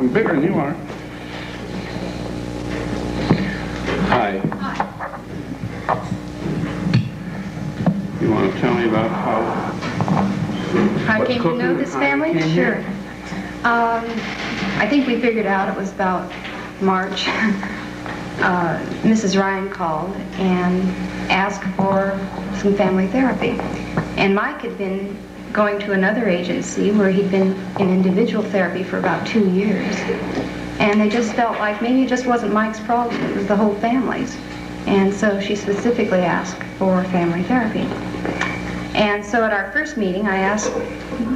I'm bigger than you are. Hi. You want to tell me about How came to know this family? Sure. I think we figured out it was about March. Mrs. Ryan called and asked for some family therapy. And Mike had been going to another agency where he'd been in individual therapy for about 2 years. And they just felt like maybe it just wasn't Mike's problem, it was the whole family's. And so she specifically asked for family therapy. And so at our first meeting, I asked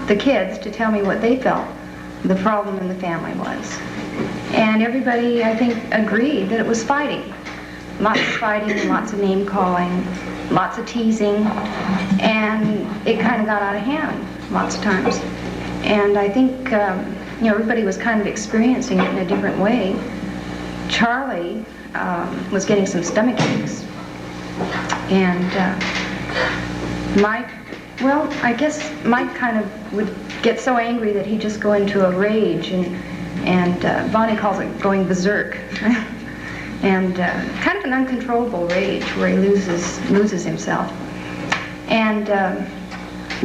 the kids to tell me what they felt the problem in the family was. And everybody, I think, agreed that it was fighting. Lots of fighting, lots of name-calling, lots of teasing, and it kind of got out of hand lots of times. And I think, everybody was kind of experiencing it in a different way. Charlie was getting some stomach aches. And Mike, well, I guess Mike kind of would get so angry that he'd just go into a rage, and Bonnie calls it going berserk. And kind of an uncontrollable rage where he loses himself. And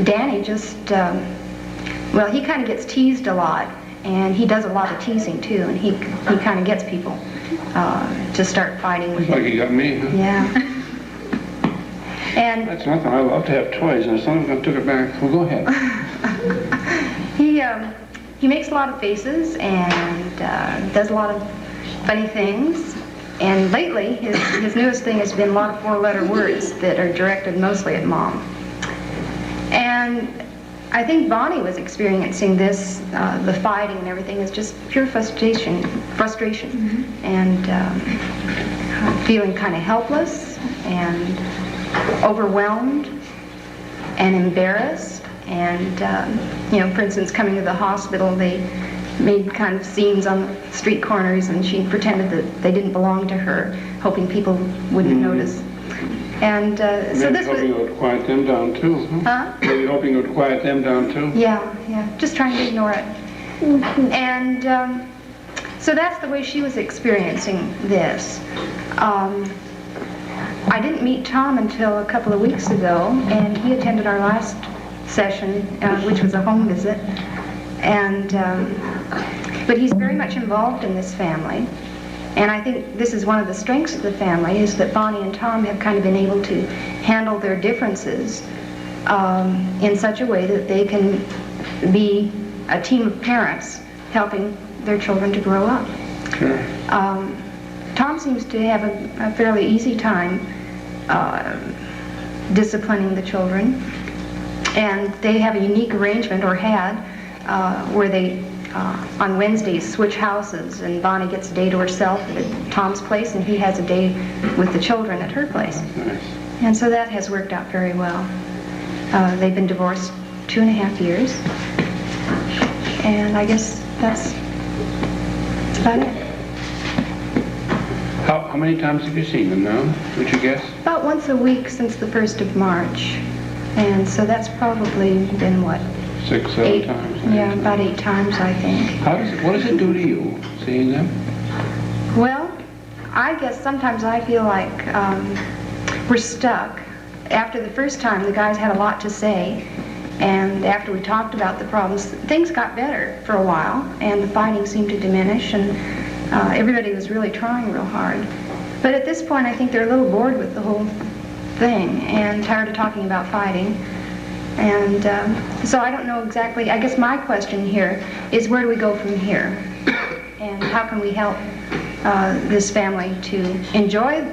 Danny just, well, he kind of gets teased a lot, and he does a lot of teasing too, and he kind of gets people to start fighting with him. like he got me, huh? Yeah. And that's nothing. I love to have toys, and someone took it back. Well, go ahead. He makes a lot of faces and does a lot of funny things. And lately, his newest thing has been a lot of four-letter words that are directed mostly at Mom. And I think Bonnie was experiencing this, the fighting and everything is just pure frustration, mm-hmm. And feeling kind of helpless and overwhelmed and embarrassed. And, for instance, coming to the hospital, they made kind of scenes on the street corners, and she pretended that they didn't belong to her, hoping people wouldn't notice. And so this hoping it would quiet them down too. Huh? Maybe hoping it would quiet them down too. Yeah, just trying to ignore it. And so that's the way she was experiencing this. I didn't meet Tom until a couple of weeks ago, and he attended our last session, which was a home visit. And but he's very much involved in this family, and I think this is one of the strengths of the family, is that Bonnie and Tom have kind of been able to handle their differences in such a way that they can be a team of parents helping their children to grow up. Sure. Tom seems to have a fairly easy time disciplining the children, and they have a unique arrangement, or had, where they on Wednesdays switch houses, and Bonnie gets a day to herself at Tom's place, and he has a day with the children at her place. Nice. And so that has worked out very well. They've been divorced 2.5 years, and I guess that's about it. How many times have you seen them now, would you guess? About once a week since the 1st of March, and so that's probably been, what, 6, 7 times? Yeah, about 8 times, I think. What does it do to you, seeing them? Well, I guess sometimes I feel like we're stuck. After the first time, the guys had a lot to say, and after we talked about the problems, things got better for a while, and the fighting seemed to diminish, and everybody was really trying real hard. But at this point, I think they're a little bored with the whole thing, and tired of talking about fighting. And so I don't know exactly. I guess my question here is, where do we go from here? And how can we help this family to enjoy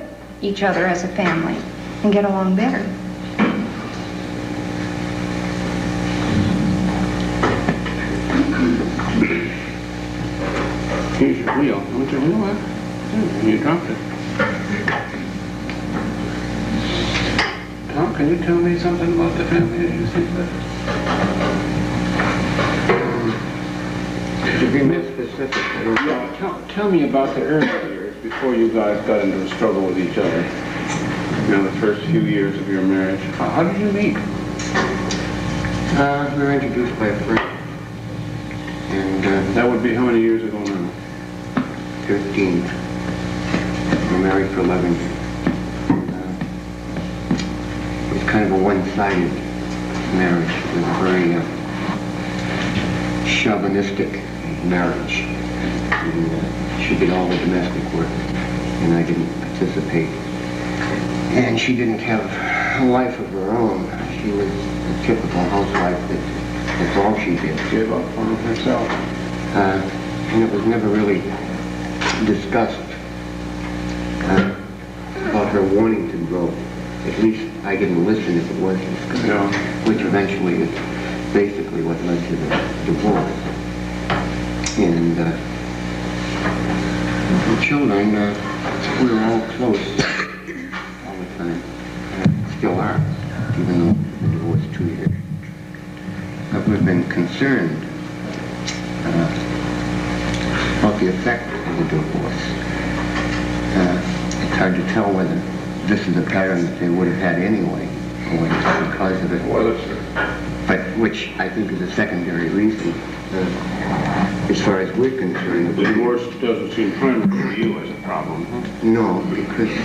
each other as a family and get along better? Here's your wheel. What's your wheel at? You dropped it. Tom, can you tell me something about the family as you see that? To be more specific, Yeah, tell me about the early years before you guys got into a struggle with each other. The first few years of your marriage. How did you meet? we were introduced by a friend, and That would be how many years ago now? 13. We're married for 11 years. It was kind of a one-sided marriage. It was a very chauvinistic marriage. And, she did all the domestic work, and I didn't participate. And she didn't have a life of her own. She was a typical housewife. That's all she did. Gave up on herself. And it was never really discussed about her wanting to grow. At least I didn't listen if it was discussed. No. Which eventually is basically what led to the divorce. And the children, we were all close all the time. Still are, even though we've been divorced 2 years. But we've been concerned about the effect of the divorce. It's hard to tell whether this is a pattern that they would have had anyway, or whether it's because of it. Well, it's But which I think is a secondary reason. As far as we're concerned, the divorce doesn't seem primary to you as a problem, huh? no, because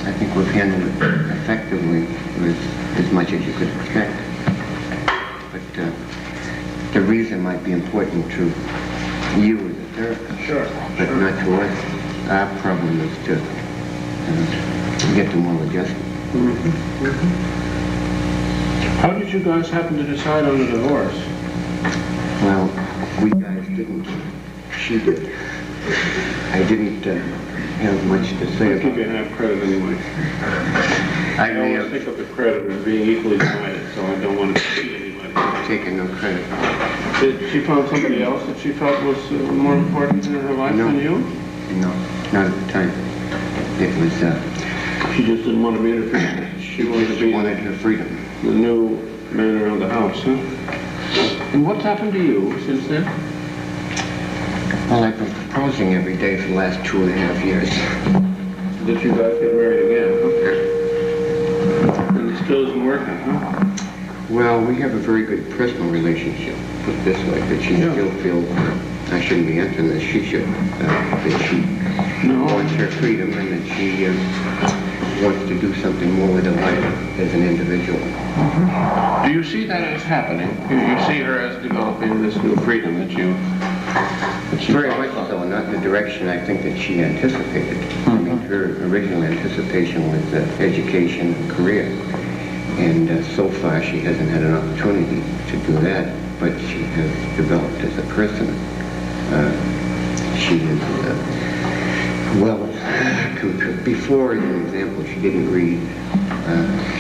I think we've handled it effectively with as much as you could expect. But the reason might be important to you as a therapist, Sure. but not to us. Our problem is to get them all adjusted. How did you guys happen to decide on the divorce? Well, we guys didn't. She did. I didn't have much to say I'll give about you it. half credit anyway. I I may always have think of the credit as being equally divided, so I don't want to cheat anybody. taken no credit. Did she found somebody else that she felt was more important in her life No. than you? No, not at the time. It was, She just didn't want to be interfered. She wanted to she be wanted her freedom. the new man around the house, huh? And what's happened to you since then? Well, I've been proposing every day for the last 2.5 years. Did you guys get married again, huh? And it still isn't working, huh? Well, we have a very good personal relationship, put it this way, that she Yeah. still feels, I shouldn't be answering this, she should, that she No. wants her freedom and that she wants to do something more with her life as an individual. Do you see that as happening? You see her as developing this new freedom that she Very much so, not in the direction I think that she anticipated. I mean, her original anticipation was education and career. And so far, she hasn't had an opportunity to do that, but she has developed as a person. She is, well, before, as an example, she didn't read.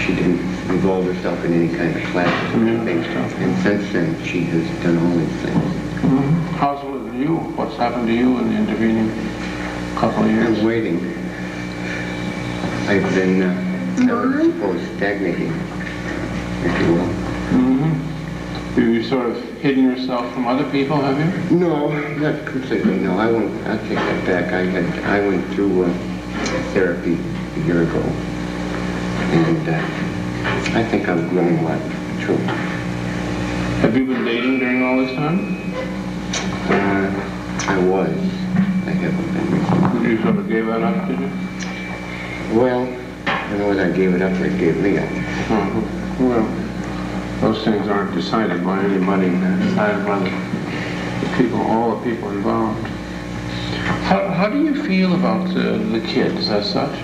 She didn't involve herself in any kind of classes and things. And since then, she has done all these things. How's it with you? What's happened to you in the intervening couple of years? I'm waiting. I've been, I would suppose, stagnating, if you will. Have you sort of hidden yourself from other people, have you? No, not completely, no. I'll take that back. I went through therapy a year ago, and I think I've grown a lot, too. Have you been dating during all this time? I was. I haven't been recently. You sort of gave that up, did you? Well, I don't know whether I gave it up or it gave me up. Well, those things aren't decided by anybody. They're decided by the people, all the people involved. How do you feel about the kids as such?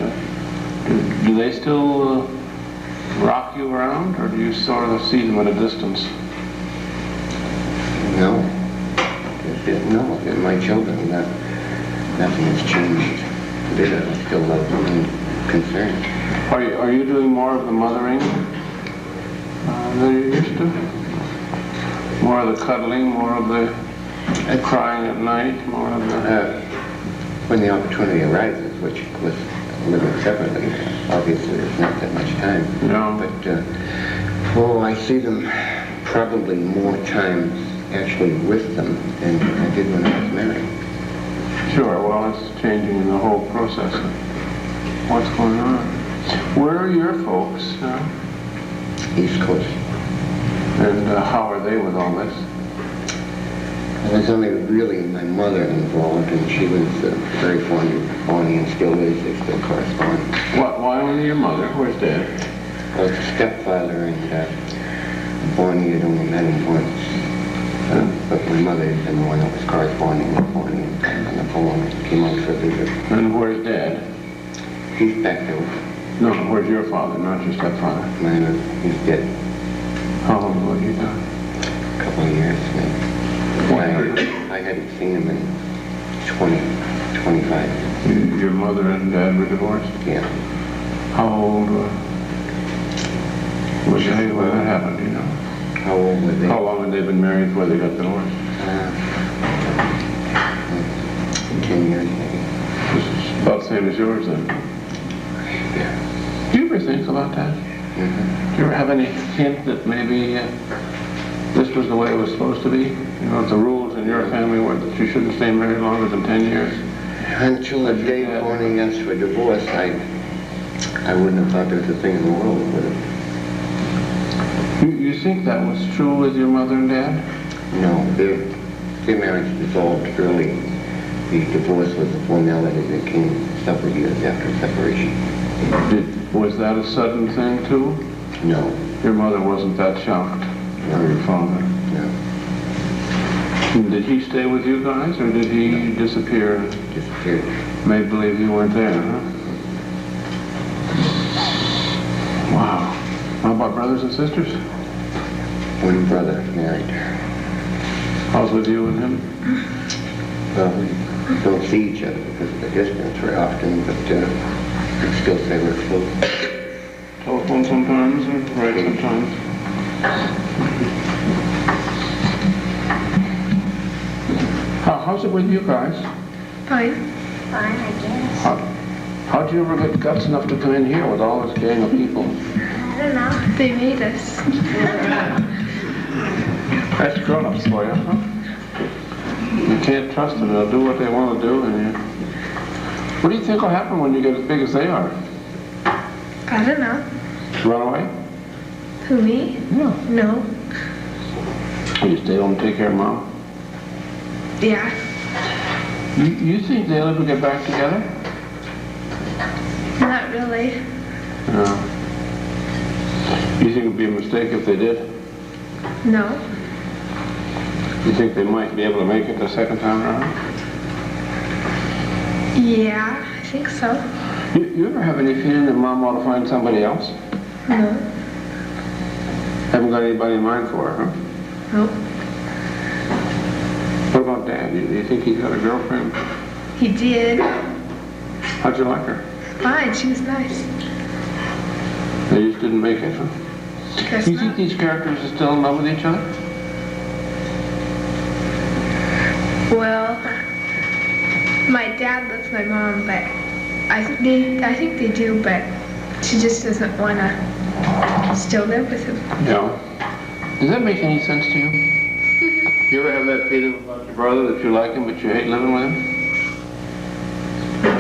Do they still rock you around, or do you sort of see them at a distance? No. No, they're my children. Nothing has changed. I still love them and concerned. Are you doing more of the mothering than you used to? More of the cuddling, more of the crying at night, more of the... When the opportunity arises, which was living separately, obviously there's not that much time. No. But, I see them probably more times actually with them than I did when I was married. Sure, well, it's changing in the whole process of what's going on. Where are your folks? East Coast. And how are they with all this? There was only really my mother involved, and she was very fond of Bonnie and still is. They still correspond. Why only your mother? Where's Dad? Well, it's a stepfather, and Bonnie had only met him once. But my mother had been the one that was corresponding with Bonnie and the poem came out for a visit. And where's Dad? He's back there. No, where's your father, not your stepfather? He's dead. How long was he done? A couple of years, maybe. I hadn't seen him in 25. Your mother and Dad were divorced? Yeah. How old was they when that happened, do you know? How old were they? How long had they been married before they got divorced? 10 years, maybe. This is about the same as yours, then. Yeah. Do you ever think about that? Mm-hmm. Do you ever have any hint that maybe this was the way it was supposed to be? You know, the rules in your family were that you shouldn't stay married longer than 10 years? Until the day Bonnie asked for divorce, I wouldn't have thought there was a thing in the world that would have. You think that was true with your mother and Dad? No, their marriage dissolved early. The divorce was a formality that came several years after separation. Was that a sudden thing, too? No. Your mother wasn't that shocked? No. Or your father? No. Did he stay with you guys, or did he disappear and Disappeared. made believe you weren't there, huh? Wow. How about brothers and sisters? One brother married. How's with you and him? Well, we don't see each other because of the distance very often, but we still say we're close. Telephone sometimes, or write sometimes? How's it with you guys? Fine. Fine, I guess. How'd you ever get guts enough to come in here with all this gang of people? I don't know. They made us. That's grown-ups for you, huh? You can't trust them. They'll do what they want to do. And what do you think will happen when you get as big as they are? I don't know. Run away? Who, me? Yeah. No. You stay home and take care of Mom? Yeah. You think they'll ever get back together? Not really. No. You think it would be a mistake if they did? No. You think they might be able to make it the second time around? Yeah, I think so. You ever have any feeling that Mom ought to find somebody else? No. Haven't got anybody in mind for her, huh? Nope. What about Dad? Do you think he's got a girlfriend? He did. How'd you like her? Fine, she was nice. They just didn't make it, huh? Guess Do you think not. these characters are still in love with each other? Well, my dad loves my mom, but I think they do, but she just doesn't want to still live with him. Yeah. Does that make any sense to you? You ever have that feeling about your brother that you like him but you hate living with him?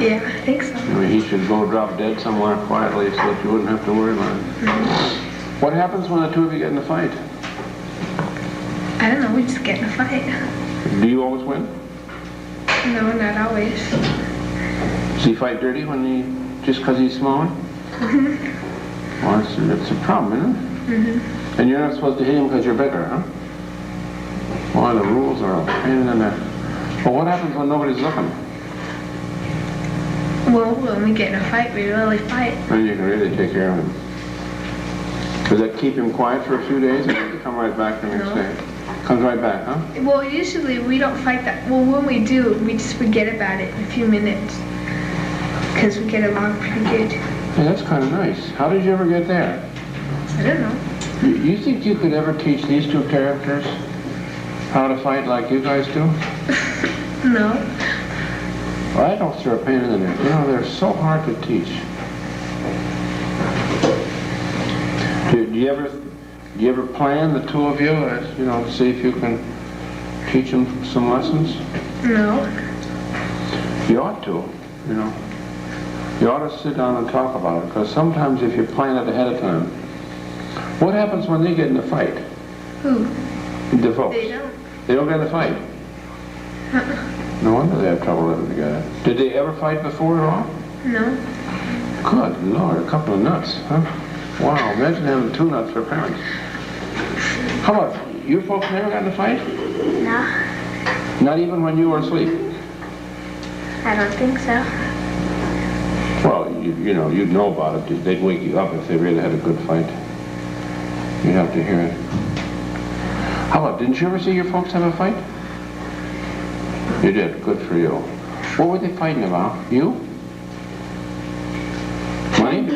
Yeah, I think so. I mean, he should go drop dead somewhere quietly so that you wouldn't have to worry about it. What happens when the two of you get in a fight? I don't know, we just get in a fight. Do you always win? No, not always. Does he fight dirty when just because he's smaller? Well, it's a problem, isn't it? And you're not supposed to hit him because you're bigger, huh? Boy, the rules are a pain in the neck. Well, what happens when nobody's looking? Well, when we get in a fight, we really fight. Then you can really take care of him. Does that keep him quiet for a few days, or does he come right back the next No. day? Comes right back, huh? Well, usually we don't fight that. Well, when we do, we just forget about it in a few minutes. Because we get along pretty good. Hey, that's kind of nice. How did you ever get there? I don't know. You think you could ever teach these two characters how to fight like you guys do? No. Well, I don't throw a pain in the neck. You know, they're so hard to teach. Do you ever plan, the two of you, as, you know, to see if you can teach them some lessons? No. You ought to, you know. You ought to sit down and talk about it, because sometimes if you plan it ahead of time, what happens when they get in a fight? Who? The folks. They don't. They don't get in a fight. No wonder they have trouble living together. Did they ever fight before at all? No. Good Lord, a couple of nuts, huh? Wow, imagine having two nuts for parents. How about, your folks never got in a fight? No. Not even when you were asleep? I don't think so. Well, you know, you'd know about it. They'd wake you up if they really had a good fight. You'd have to hear it. How about, didn't you ever see your folks have a fight? You did, good for you. What were they fighting about? You? Money?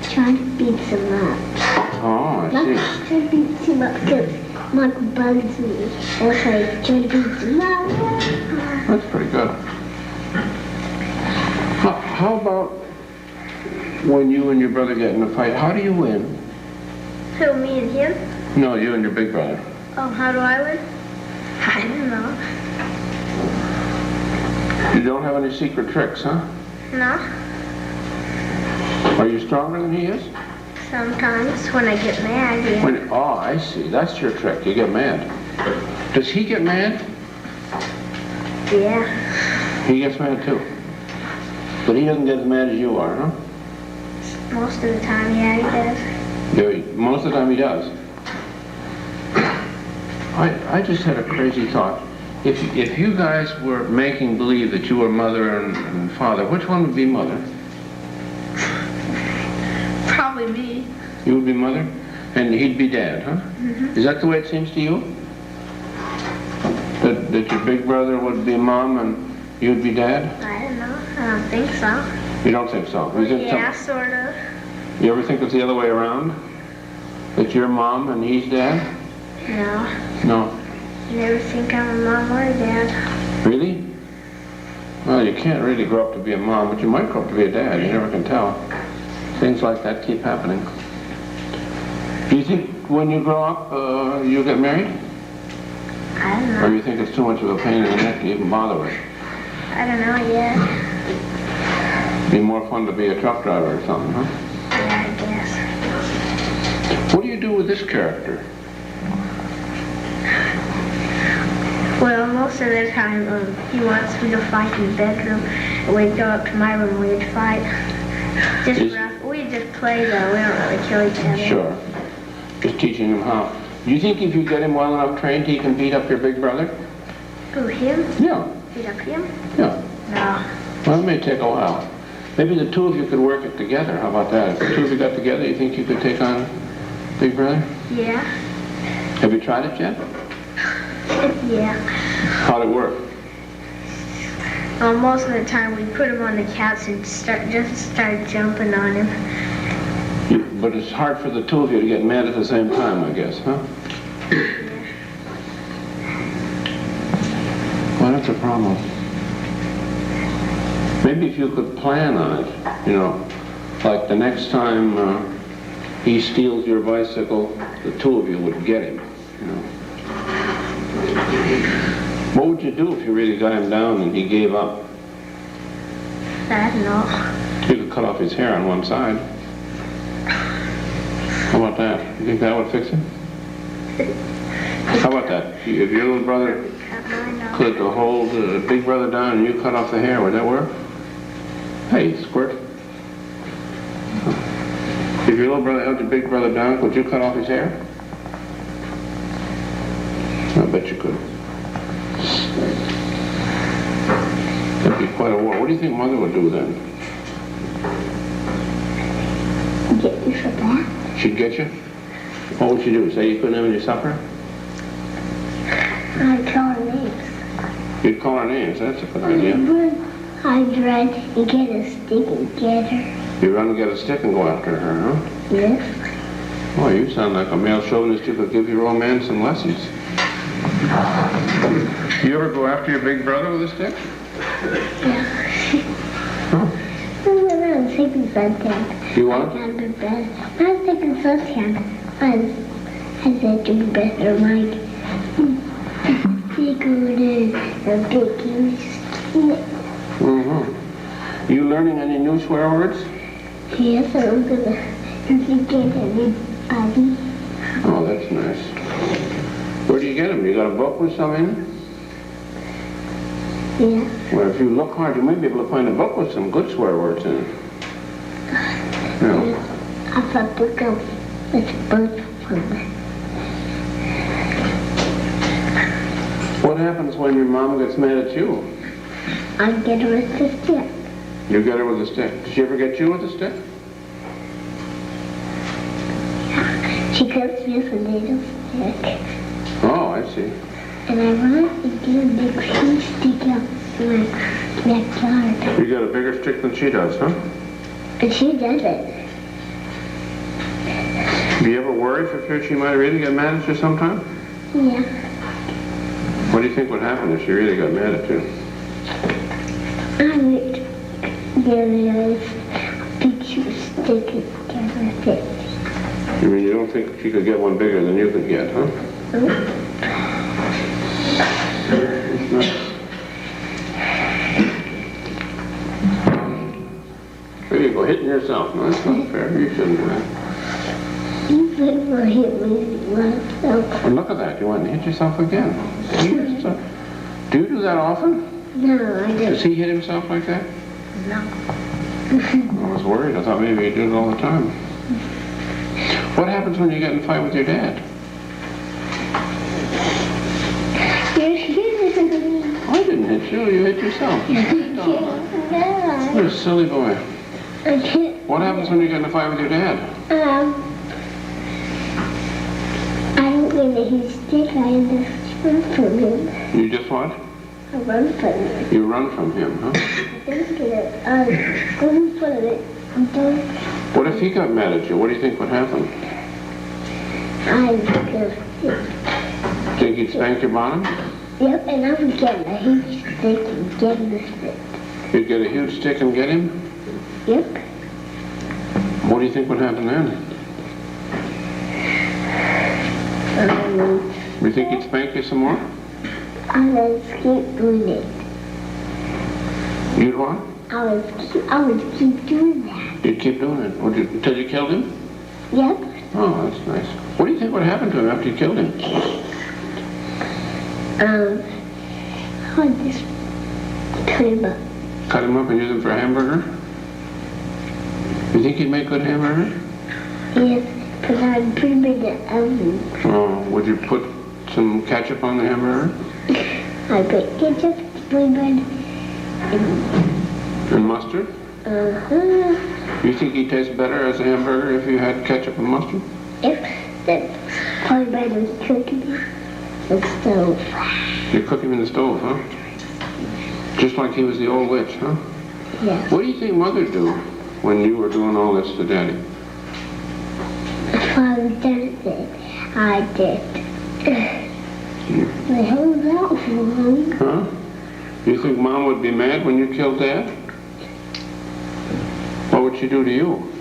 Trying to beat him up. Oh, I see. Trying to beat him up because Michael bugs me. That's why he's trying to beat him up. That's pretty good. How about when you and your brother get in a fight, how do you win? Who, me and him? No, you and your big brother. Oh, how do I win? I don't know. You don't have any secret tricks, huh? No. Are you stronger than he is? Sometimes when I get mad, yeah. Oh, I see. That's your trick. You get mad. Does he get mad? Yeah. He gets mad too. But he doesn't get as mad as you are, huh? Most of the time, yeah, he does. Most of the time he does. I just had a crazy thought. If you guys were making believe that you were mother and father, which one would be mother? Probably me. You would be mother? And he'd be dad, huh? Mm-hmm. Is that the way it seems to you? That your big brother would be mom and you'd be dad? I don't know. I don't think so. You don't think so? Is it Yeah, sort of. You ever think it's the other way around? That you're mom and he's dad? No. No. I never think I'm a mom or a dad. Really? Well, you can't really grow up to be a mom, but you might grow up to be a dad. You never can tell. Things like that keep happening. Do you think when you grow up, you'll get married? I don't Or know. you think it's too much of a pain in the neck to even bother with? I don't know yet. Be more fun to be a truck driver or something, huh? Yeah, I guess. What do you do with this character? Well, most of the time, he wants me to fight in the bedroom. And we'd go up to my room and we'd fight. Just rough. We just play though. We don't really kill each other. Sure. Just teaching him how. Do you think if you get him well enough trained, he can beat up your big brother? Who, him? Yeah. Beat up him? Yeah. No. Well, it may take a while. Maybe the two of you could work it together. How about that? If the two of you got together, you think you could take on big brother? Yeah. Have you tried it yet? Yeah. How'd it work? Well, most of the time we put him on the couch and start jumping on him. But it's hard for the two of you to get mad at the same time, I guess, huh? Well, that's a problem. Maybe if you could plan on it, you know, like the next time he steals your bicycle, the two of you would get him, you know. What would you do if you really got him down and he gave up? I don't know. You could cut off his hair on one side. How about that? You think that would fix it? How about that? If your little brother Cut mine off. could hold the big brother down and you cut off the hair, would that work? Hey, squirt. If your little brother held your big brother down, could you cut off his hair? I bet you could. That'd be quite a war. What do you think Mother would do then? Get you for that? She'd get you? What would she do? Say you couldn't have any supper? I'd call her names. You'd call her names. That's a good idea. I'd run and get a stick and get her. You run and get a stick and go after her, huh? Yes. Boy, you sound like a male chauvinist who could give your old man some lessons. You ever go after your big brother with a stick? Yeah. Huh? I was taking suntan. You what? I'd be better. I was taking suntan. I said to be better, Mike. Bigger than a big stick. Mm-hmm. You learning any new swear words? Yes, I'm gonna get everybody. Oh, that's nice. Where do you get them? You got a book with some in it? Yeah. Well, if you look hard, you may be able to find a book with some good swear words in it. Yeah. I thought book with birds from it. What happens when your mom gets mad at you? I get her with the stick. You get her with a stick. Did she ever get you with a stick? She comes with a little stick. Oh, I see. And I run and get a big huge stick out in my backyard. You got a bigger stick than she does, huh? And she doesn't. Do you ever worry for fear she might really get mad at you sometime? Yeah. What do you think would happen if she really got mad at you? I would get a big huge stick and get with it. You mean you don't think she could get one bigger than you could get, huh? There you go, hitting yourself. No, that's not fair. You shouldn't do that. You never hit me myself. Well, look at that. You went and hit yourself again. Do you do that often? No, I Does don't. he hit himself like that? No. I was worried. I thought maybe you did it all the time. What happens when you get in a fight with your dad? You're hitting me. I didn't hit you. You hit yourself. No. You're a silly boy. I can't. What happens when you get in a fight with your dad? I don't get a huge stick. I just run from him. You just what? I run from him. You run from him, huh? I don't get it. I go in front of it. I don't. What if he got mad at you? What do you think would happen? I go. Think he'd spank your bottom? Yep, and I would get a huge stick and get with it. You'd get a huge stick and get him? Yep. What do you think would happen then? You think he'd spank you some more? I would keep doing it. You'd what? I would keep doing that. You'd keep doing it until you killed him? Yep. Oh, that's nice. What do you think would happen to him after you killed him? I would just cut him up. Cut him up and use him for a hamburger? You think he'd make good hamburgers? Yes, because I'd put him in the oven. Oh, would you put some ketchup on the hamburger? I put ketchup, lemon, And mustard? uh-huh. You think he'd taste better as a hamburger if you had ketchup and mustard? If that's probably better than cooking the stove. You cook him in the stove, huh? Just like he was the old witch, huh? Yes. What do you think Mother'd do when you were doing all this to Daddy? Father does it. I did. The hell's out for him? Huh? You think Mom would be mad when you killed Dad? What would she do to you?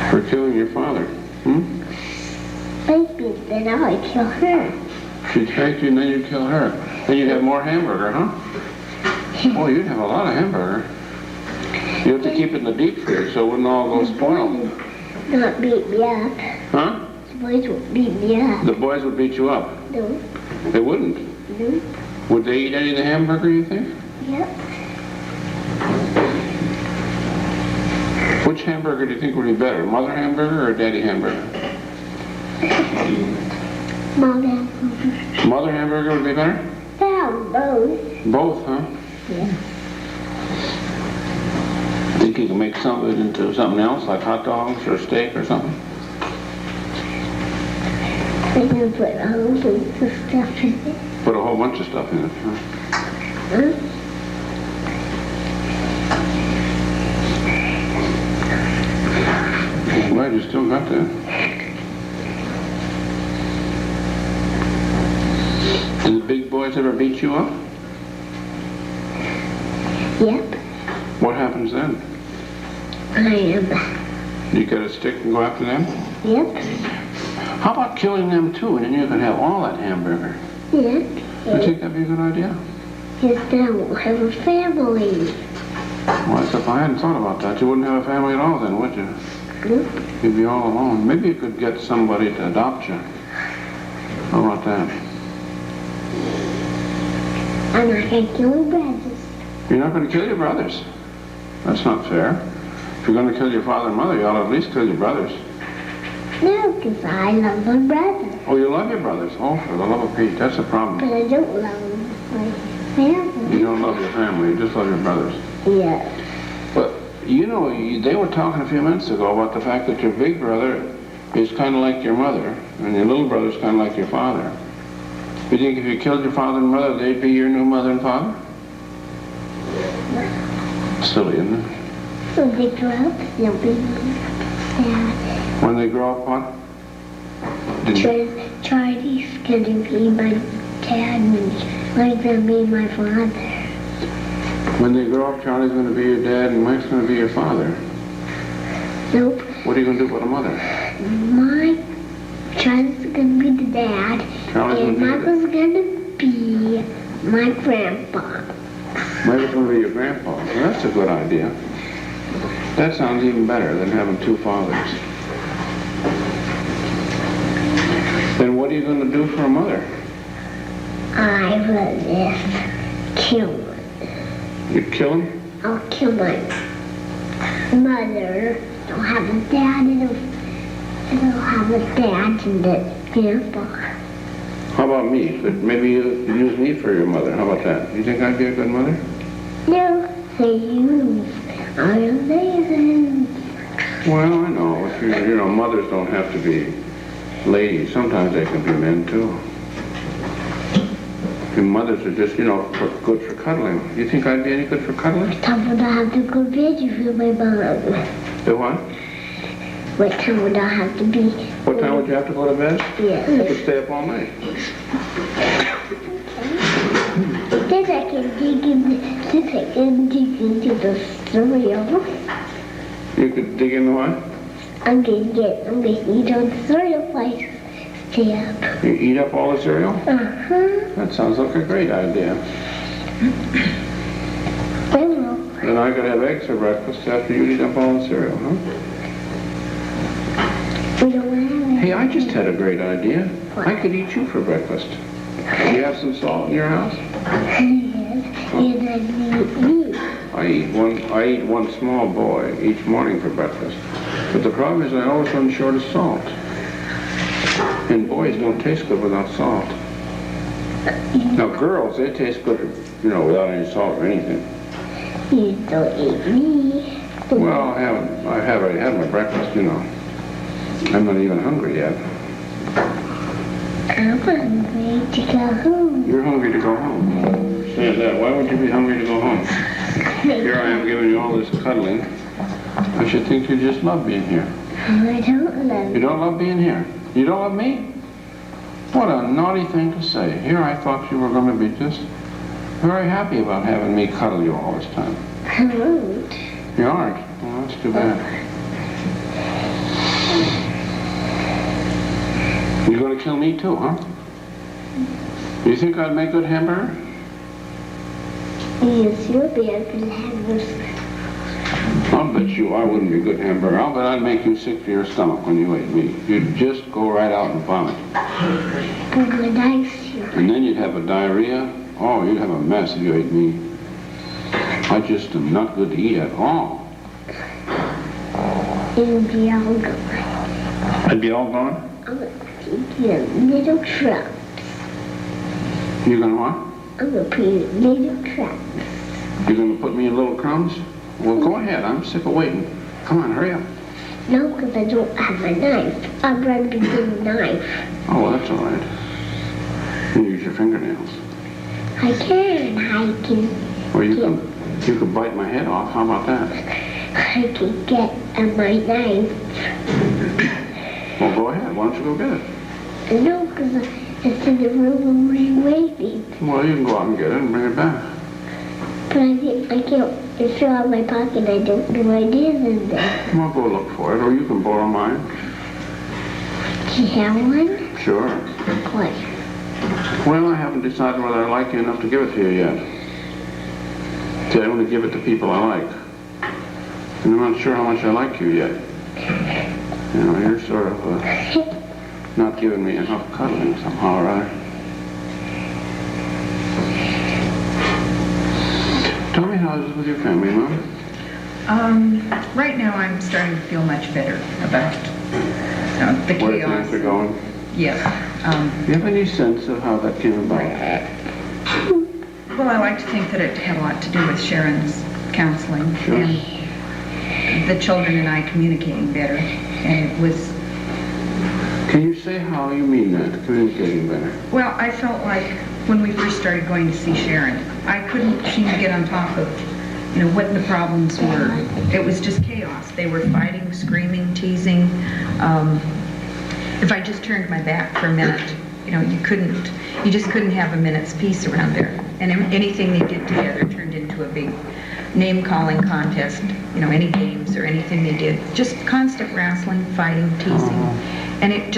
For killing your father? Maybe then I would kill her. She'd spank you and then you'd kill her. Then you'd have more hamburger, huh? Oh, you'd have a lot of hamburger. You have to keep it in the deep freeze so it wouldn't all go spoiled. Not beat me up. Huh? The boys would beat me up. The boys would beat you up. No. They wouldn't. No. Would they eat any of the hamburger, you think? Yep. Which hamburger do you think would be better, Mother hamburger or Daddy hamburger? Mom and Mother hamburger would be better? Mom, both. Both, huh? Yeah. Think you can make some of it into something else, like hot dogs or steak or something? I can put a whole bunch of stuff in it. Put a whole bunch of stuff in it, huh? Huh? I'm glad you still got that. Did the big boys ever beat you up? Yep. What happens then? You get a stick and go after them? Yep. How about killing them too, and then you could have all that hamburger? Yep. You think that'd be a good idea? Yes, then I won't have a family. Well, if I hadn't thought about that, you wouldn't have a family at all then, would you? Nope. You'd be all alone. Maybe you could get somebody to adopt you. How about that? I'm not going to kill my brothers. You're not going to kill your brothers. That's not fair. If you're going to kill your father and mother, you ought to at least kill your brothers. No, because I love my brother. Oh, you love your brothers. Oh, for the love of Pete, that's a problem. But I don't love my family. You don't love your family, you just love your brothers. Yeah. But, you know, they were talking a few minutes ago about the fact that your big brother is kind of like your mother, and your little brother's kind of like your father. You think if you killed your father and mother, they'd be your new mother and father? Silly, isn't it? When they grow up, they'll be sad. When they grow up, what? Charlie's gonna be my dad, and Mike's gonna be my father. When they grow up, Charlie's going to be your dad and Mike's going to be your father. Nope. What are you going to do with a mother? Charlie's gonna be the dad, Charlie's and gonna be Michael's gonna be my grandpa. Michael's going to be your grandpa. Well, that's a good idea. That sounds even better than having two fathers. Then what are you going to do for a mother? I will just kill him. You kill him? I'll kill my mother. I'll have a dad and I'll have a dad and a grandpa. How about me? Maybe you use me for your mother. How about that? You think I'd be a good mother? No, they use are amazing. Well, I know. If you know, mothers don't have to be ladies. Sometimes they can be men, too. And mothers are just, you know, good for cuddling. You think I'd be any good for cuddling? Time would I have to go to bed with my mom? Do what? What time would I have to be? What time would you have to go to bed? Yeah. You could stay up all night. Then I can dig into the cereal. You could dig in the what? I'm gonna eat all the cereal place. Stay up. You eat up all the cereal? Uh-huh. That sounds like a great idea. I will. Then I could have eggs for breakfast after you eat up all the cereal, huh? We don't have it. Hey, I just had a great idea. I could eat you for breakfast. Do you have some salt in your house? Yes, and I need me. I eat one small boy each morning for breakfast. But the problem is I always run short of salt. And boys don't taste good without salt. Now girls, they taste good, you know, without any salt or anything. You don't eat me. Well, I have already had my breakfast, you know. I'm not even hungry yet. I'm hungry to go home. You're hungry to go home. Say that. Why would you be hungry to go home? Here I am giving you all this cuddling. I should think you just love being here. I don't love You don't love being here? You don't love me? What a naughty thing to say. Here I thought you were going to be just very happy about having me cuddle you all this time. I won't. You aren't? Well, that's too bad. You're going to kill me too, huh? You think I'd make good hamburger? Yes, you'll be able to have this. I'll bet you I wouldn't be a good hamburger. I'll bet I'd make you sick to your stomach when you ate me. You'd just go right out and vomit. But my nice you. And then you'd have a diarrhea. Oh, you'd have a mess if you ate me. I just am not good to eat at all. It'll be all gone. I'd be all gone? I'm gonna take you little traps. You're going to what? I'm gonna put you in little traps. You're going to put me in little crumbs? Well, go ahead. I'm sick of waiting. Come on, hurry up. No, because I don't have a knife. I'm going to get a knife. Oh, well, that's all right. You use your fingernails. I can. Or you can bite my head off. How about that? I can get my knife. Well, go ahead. Why don't you go get it? No, because it's in the room waiting. Well, you can go out and get it and bring it back. But I can't. It's still in my pocket. I don't know what it is in there. Well, go look for it, or you can borrow mine. Do you have one? Sure. What? Well, I haven't decided whether I like you enough to give it to you yet. See, I only give it to people I like. And I'm not sure how much I like you yet. You know, you're sort of not giving me enough cuddling somehow, or other. how's it with your family, Mom? Right now I'm starting to feel much better about the Where chaos. things are going? Yeah. Do you have any sense of how that came about? Well, I like to think that it had a lot to do with Sharon's counseling Sure. and the children and I communicating better. And it was, Can you say how you mean that, communicating better? well, I felt like when we first started going to see Sharon, I couldn't seem to get on top of, what the problems were. It was just chaos. They were fighting, screaming, teasing. If I just turned my back for a minute, you just couldn't have a minute's peace around there. And anything they did together turned into a big name-calling contest, any games or anything they did. Just constant wrestling, fighting, teasing. And it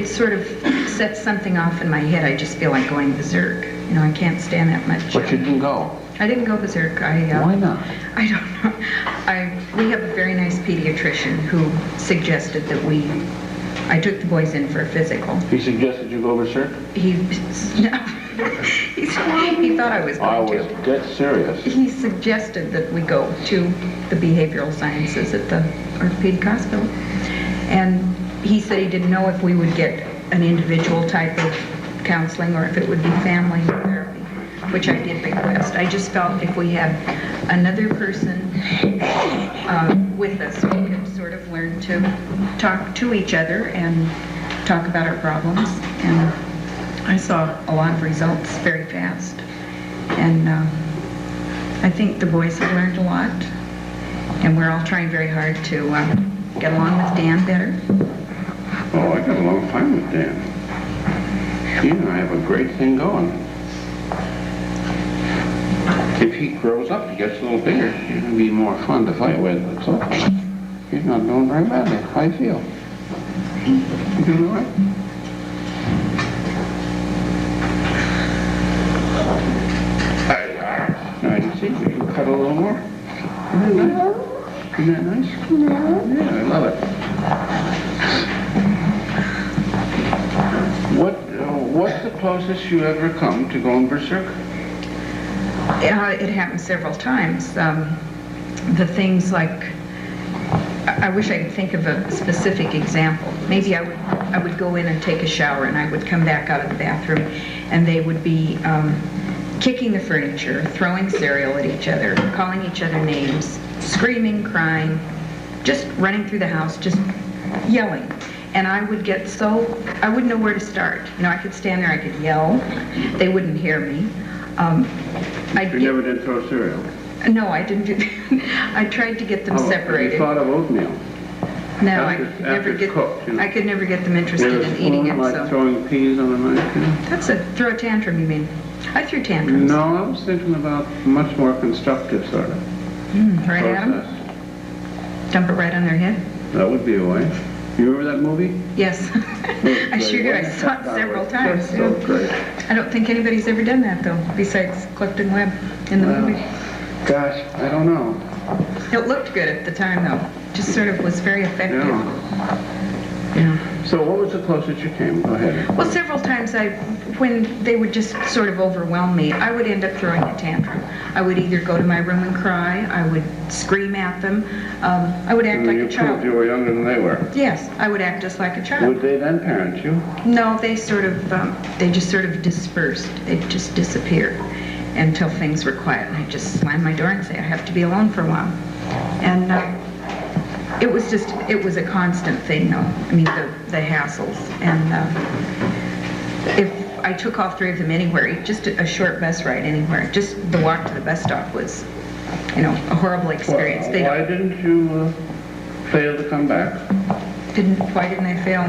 sort of sets something off in my head. I just feel like going berserk. I can't stand that much. But you didn't go. I didn't go berserk. Why not? I don't know. We have a very nice pediatrician who suggested that I took the boys in for a physical. He suggested you go berserk? He thought I was I going was to. dead serious. He suggested that we go to the behavioral sciences at the orthopedic hospital. And he said he didn't know if we would get an individual type of counseling or if it would be family therapy, which I did request. I just felt if we had another person with us, we could sort of learn to talk to each other and talk about our problems. And I saw a lot of results very fast. And I think the boys have learned a lot. And we're all trying very hard to get along with Dan better. Oh, I got along fine with Dan. He and I have a great thing going. If he grows up, he gets a little bigger, it'll be more fun to fight with. So he's not doing very badly. How do you feel? You doing all right? I can see you. You can cut a little more. Isn't that nice? Isn't that nice? No. Yeah, I love it. What's the closest you ever come to going berserk? It happened several times. The things like, I wish I could think of a specific example. Maybe I would go in and take a shower and I would come back out of the bathroom and they would be kicking the furniture, throwing cereal at each other, calling each other names, screaming, crying, just running through the house, just yelling. And I would get I wouldn't know where to start. I could stand there, I could yell. They wouldn't hear me. You never did throw cereal? No, I didn't do that. I tried to get them separated. You thought of oatmeal? No, After it's cooked, I could never get them interested in eating it. Like So throwing peas on a knife? that's throw a tantrum, you mean? I threw tantrums. No, I was thinking about much more constructive sort of Right at them? process. Dump it right on their head? That would be a way. You remember that movie? Yes. I sure do. I saw it several times. So great. I don't think anybody's ever done that, though, besides Clifton Webb in the movie. Gosh, I don't know. It looked good at the time, though. Just sort of was very effective. Yeah. So what was the closest you came? Go ahead. Well, several times when they would just sort of overwhelm me, I would end up throwing a tantrum. I would either go to my room and cry, I would scream at them, I would act like a You child. proved you were younger than they were. Yes, I would act just like a child. Would they then parent you? No, they just sort of dispersed. They'd just disappear until things were quiet. And I'd just slam my door and say, I have to be alone for a while. And it was a constant thing, though. I mean, the hassles. And if I took all three of them anywhere, just a short bus ride anywhere, just the walk to the bus stop was, a horrible experience. Why didn't you fail to come back? Why didn't I fail?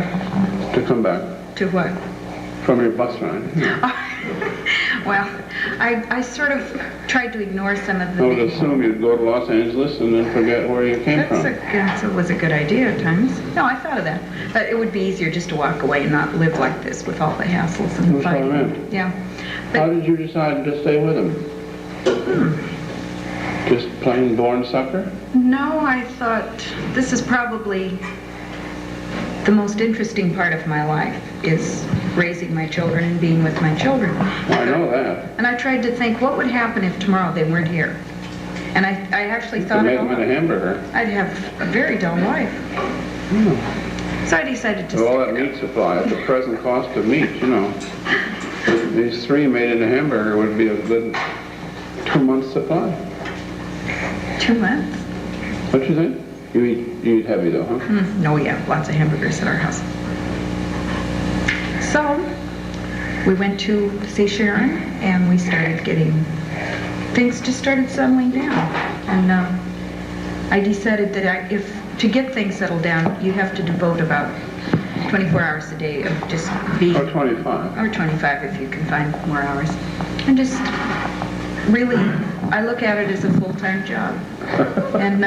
To come back? To what? From your bus ride? Well, I sort of tried to ignore some of the... I would assume you'd go to Los Angeles and then forget where you came from. That was a good idea at times. No, I thought of that. But it would be easier just to walk away and not live like this with all the hassles and That's what I fighting. meant. Yeah. How did you decide to stay with him? Just plain born sucker? No, I thought this is probably the most interesting part of my life is raising my children and being with my children. I know that. And I tried to think, what would happen if tomorrow they weren't here? And I actually You thought can make it them in a over. hamburger. I'd have a very dull life. So I decided to With all stick that it meat supply, at the present cost of meat, you know. These 3 made in a hamburger would be a good 2 months supply. up. 2 months? What you think? You eat heavy though, huh? No, we have lots of hamburgers at our house. So we went to see Sharon, and we started getting, things just started settling down. And I decided that to get things settled down, you have to devote about 24 hours a day of just being, Or 25. or 25 if you can find more hours. And just really, I look at it as a full-time job. And,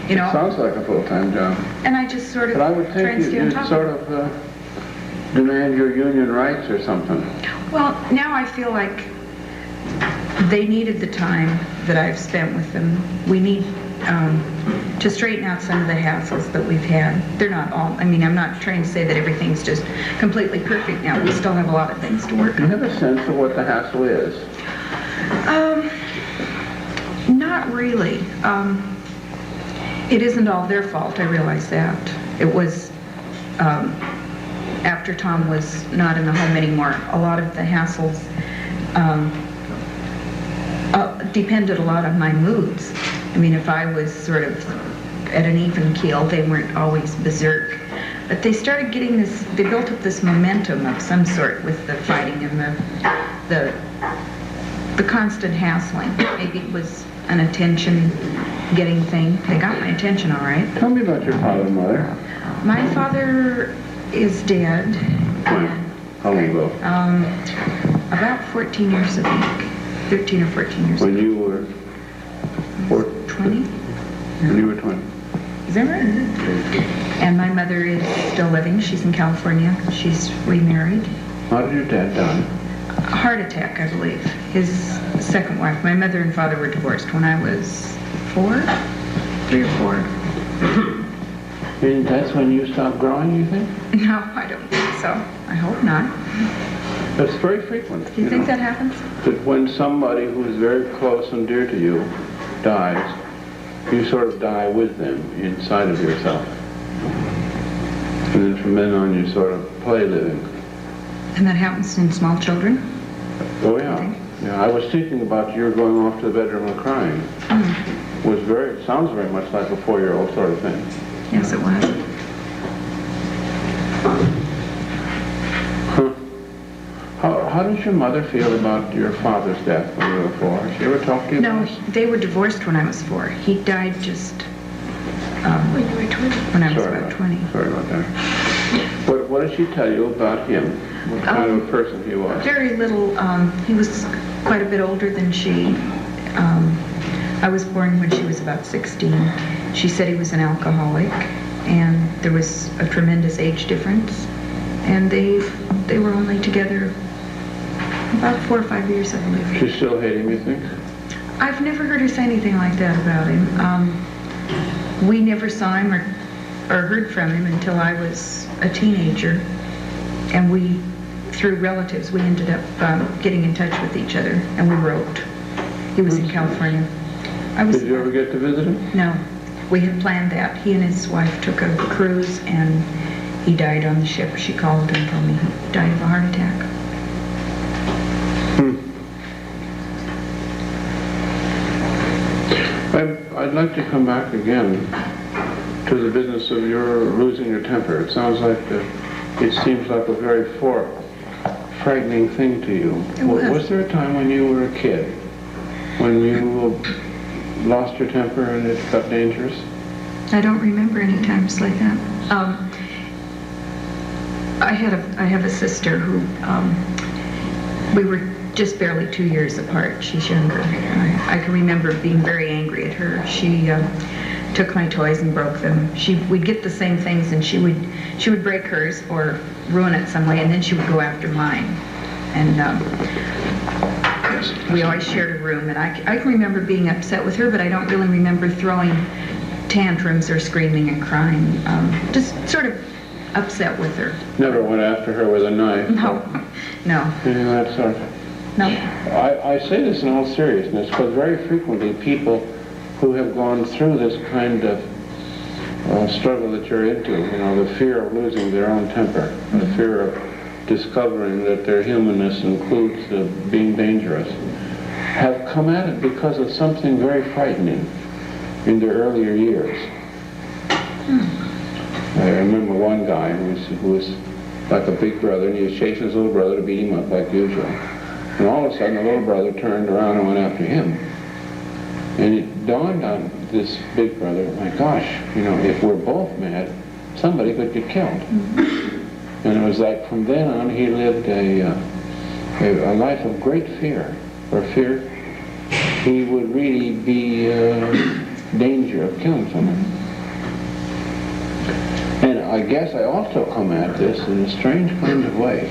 you know, Sounds like a full-time job. and I just sort of But I would try think and stay on you'd top sort of it. of demand your union rights or something. Well, now I feel like they needed the time that I've spent with them. We need to straighten out some of the hassles that we've had. They're not all, I mean, I'm not trying to say that everything's just completely perfect now. We still have a lot of things to work Do you on. have a sense of what the hassle is? Not really. It isn't all their fault, I realize that. It was, after Tom was not in the home anymore, a lot of the hassles depended a lot on my moods. I mean, if I was sort of at an even keel, they weren't always berserk. But they started getting this, they built up this momentum of some sort with the fighting and the constant hassling. Maybe it was an attention-getting thing. They got my attention all right. Tell me about your father and mother. My father is dead. When? How long ago? About 14 years, I think. 13 or 14 years When ago. you were 20? When you were 20. Is that right? And my mother is still living. She's in California. She's remarried. How did your dad die? A heart attack, I believe. His second wife. My mother and father were divorced when I was 4? 3 or 4. And that's when you stopped growing, you think? No, I don't think so. I hope not. That's very frequent. Do you think know, that happens? that when somebody who is very close and dear to you dies, you sort of die with them inside of yourself. And then from then on you sort of play living. And that happens in small children? Oh yeah. Yeah, I was thinking about your going off to the bedroom and crying. Sounds very much like a 4-year-old sort of thing. Yes, it was. How did your mother feel about your father's death when you were 4? Did she ever talk to you? No, about it? they were divorced when I was 4. He died just When you were 20. when I was about 20. Sorry about that. What did she tell you about him? What kind of a person he was? Very little. He was quite a bit older than she. I was born when she was about 16. She said he was an alcoholic, and there was a tremendous age difference. And they were only together about 4 or 5 years, I believe. She still hate him, you think? I've never heard her say anything like that about him. We never saw him or heard from him until I was a teenager, and through relatives, we ended up getting in touch with each other, and we wrote. He was in California. Did you ever get to visit him? No. We had planned that. He and his wife took a cruise, and he died on the ship. She called and told me he died of a heart attack. I'd like to come back again to the business of your losing your temper. It sounds like it seems like a very frightening thing to you. It was. Was there a time when you were a kid when you lost your temper and it got dangerous? I don't remember any times like that. I have a sister who we were just barely 2 years apart. She's younger. I can remember being very angry at her. She took my toys and broke them. We'd get the same things, and she would break hers or ruin it some way, and then she would go after mine. And we always shared a room, and I can remember being upset with her, but I don't really remember throwing tantrums or screaming and crying. Just sort of upset with her. Never went after her with a knife? No. Anything of that sort? No? I say this in all seriousness because very frequently people who have gone through this kind of struggle that you're into, you know, the fear of losing their own temper, the fear of discovering that their humanness includes being dangerous, have come at it because of something very frightening in their earlier years. I remember one guy who was like a big brother, and he was chasing his little brother to beat him up like usual. And all of a sudden, the little brother turned around and went after him. And it dawned on this big brother, my gosh, you know, if we're both mad, somebody could get killed. And it was like from then on, he lived a life of great fear, for fear he would really be in danger of killing someone. And I guess I also come at this in a strange kind of way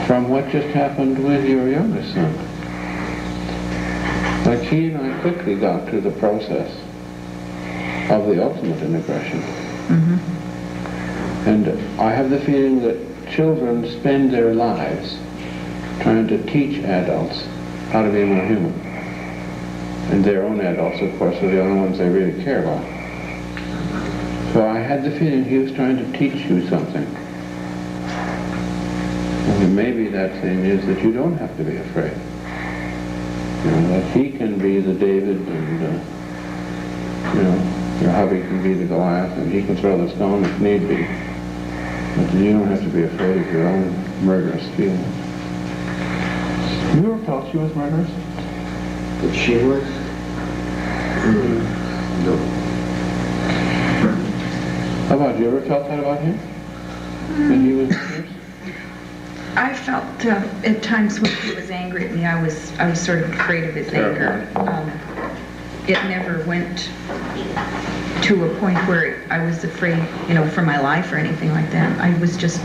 from what just happened with your youngest son. Like he and I quickly got to the process of the ultimate integration. And I have the feeling that children spend their lives trying to teach adults how to be more human. And their own adults, of course, are the only ones they really care about. So I had the feeling he was trying to teach you something. And maybe that thing is that you don't have to be afraid. You know, that he can be the David and, you know, your hubby can be the Goliath and he can throw the stone if need be. But you don't have to be afraid of your own murderous feelings. You ever felt she was murderous? That she was? No. How about you? Ever felt that about him? That he was murderous? I felt at times when he was angry at me, I was sort of afraid of his anger. It never went to a point where I was afraid, you know, for my life or anything like that. I was just,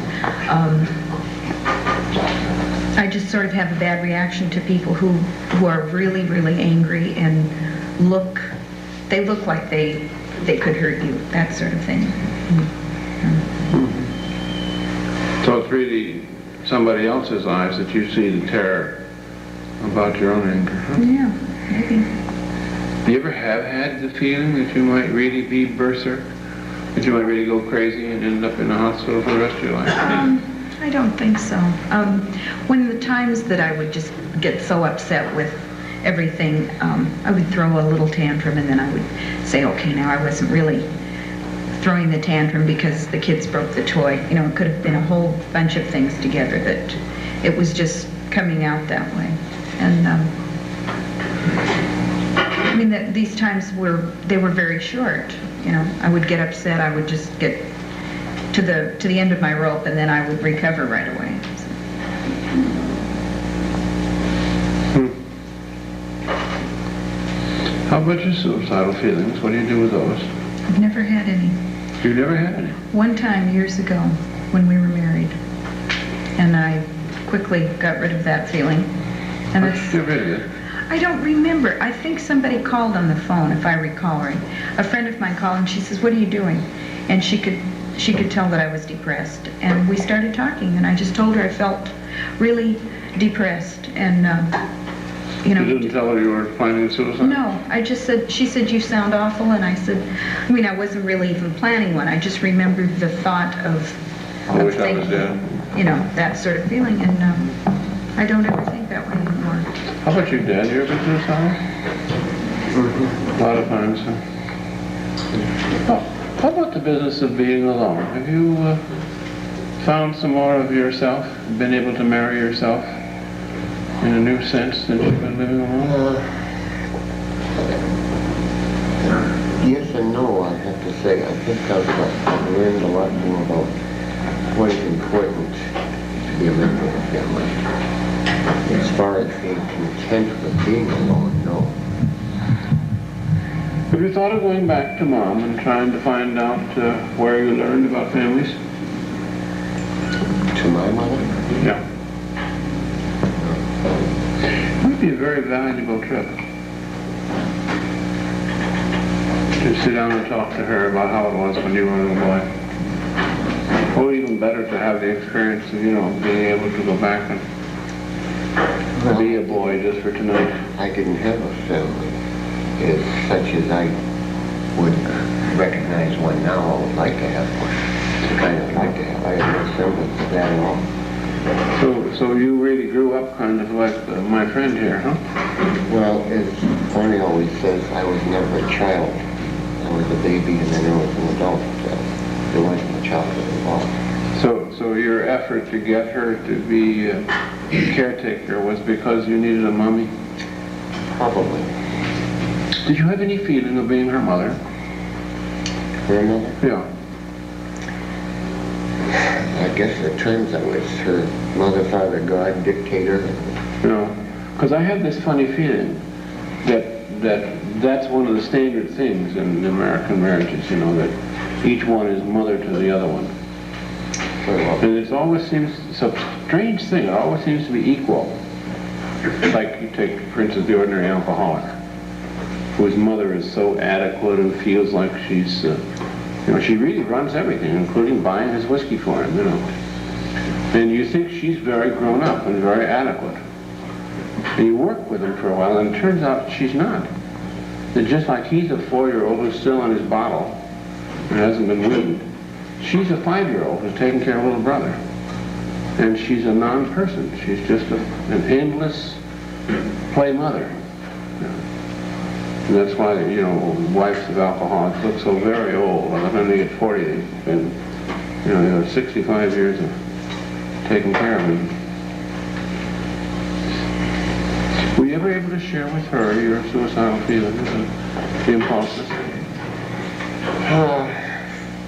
I just sort of have a bad reaction to people who are really, really angry and they look like they could hurt you, that sort of thing. So it's really somebody else's eyes that you see the terror about your own anger, huh? Yeah, maybe. You ever have had the feeling that you might really be berserk? That you might really go crazy and end up in the hospital for the rest of your life? I don't think so. When the times that I would just get so upset with everything, I would throw a little tantrum and then I would say, okay, now I wasn't really throwing the tantrum because the kids broke the toy. You know, it could have been a whole bunch of things together that it was just coming out that way. And I mean, these times were very short. You know, I would get upset, I would just get to the end of my rope and then I would recover right away. How about your suicidal feelings? What do you do with those? I've never had any. You've never had any? One time years ago when we were married, and I quickly got rid of that feeling. And How did you get rid of it? I don't remember. I think somebody called on the phone, if I recall right. A friend of mine called and she says, "What are you doing?" And she could tell that I was depressed. And we started talking, and I just told her I felt really depressed. And, you know. You didn't tell her you were planning suicide? No, I just said, she said, "You sound awful." And I said, I mean, I wasn't really even planning one. I just remembered the thought of I wish I was thinking, dead. you know, that sort of feeling. And I don't ever think that way anymore. How about you, Dad? You ever been suicidal? A lot of times, huh? How about the business of being alone? Have you found some more of yourself? Been able to marry yourself in a new sense since you've been living alone? Yes and no, I have to say. I think I've learned a lot more about what is important to be a member of a family. As far as being content with being alone, no. Have you thought of going back to Mom and trying to find out where you learned about families? To my mother? Yeah. It might be a very valuable trip. To sit down and talk to her about how it was when you were a little boy. Or even better to have the experience of, you know, being able to go back and be a boy just for tonight? I didn't have a family as such as I would recognize one now. I would like to have one. The kind I'd like to have. I had no semblance of that at all. So you really grew up kind of like my friend here, huh? Well, as Barney always says, I was never a child. I was a baby and then I was an adult. There wasn't a childhood involved. So your effort to get her to be a caretaker was because you needed a mommy? Probably. Did you have any feeling of being her mother? Her mother? Yeah. I guess at times I was her mother, father, God, dictator. No, because I have this funny feeling that's one of the standard things in American marriages, you know, that each one is mother to the other one. And it always seems, it's a strange thing, it always seems to be equal. Like you take, for instance, the ordinary alcoholic, whose mother is so adequate and feels like she's, you know, she really runs everything, including buying his whiskey for him, you know. And you think she's very grown up and very adequate. And you work with him for a while, and it turns out she's not. That just like he's a 4-year-old who's still on his bottle and hasn't been weaned, she's a 5-year-old who's taking care of a little brother. And she's a non-person. She's just an endless play mother. And that's why, you know, wives of alcoholics look so very old. By the time they get 40, they've been, you know, 65 years of taking care of them. Were you ever able to share with her your suicidal feelings and the impulses?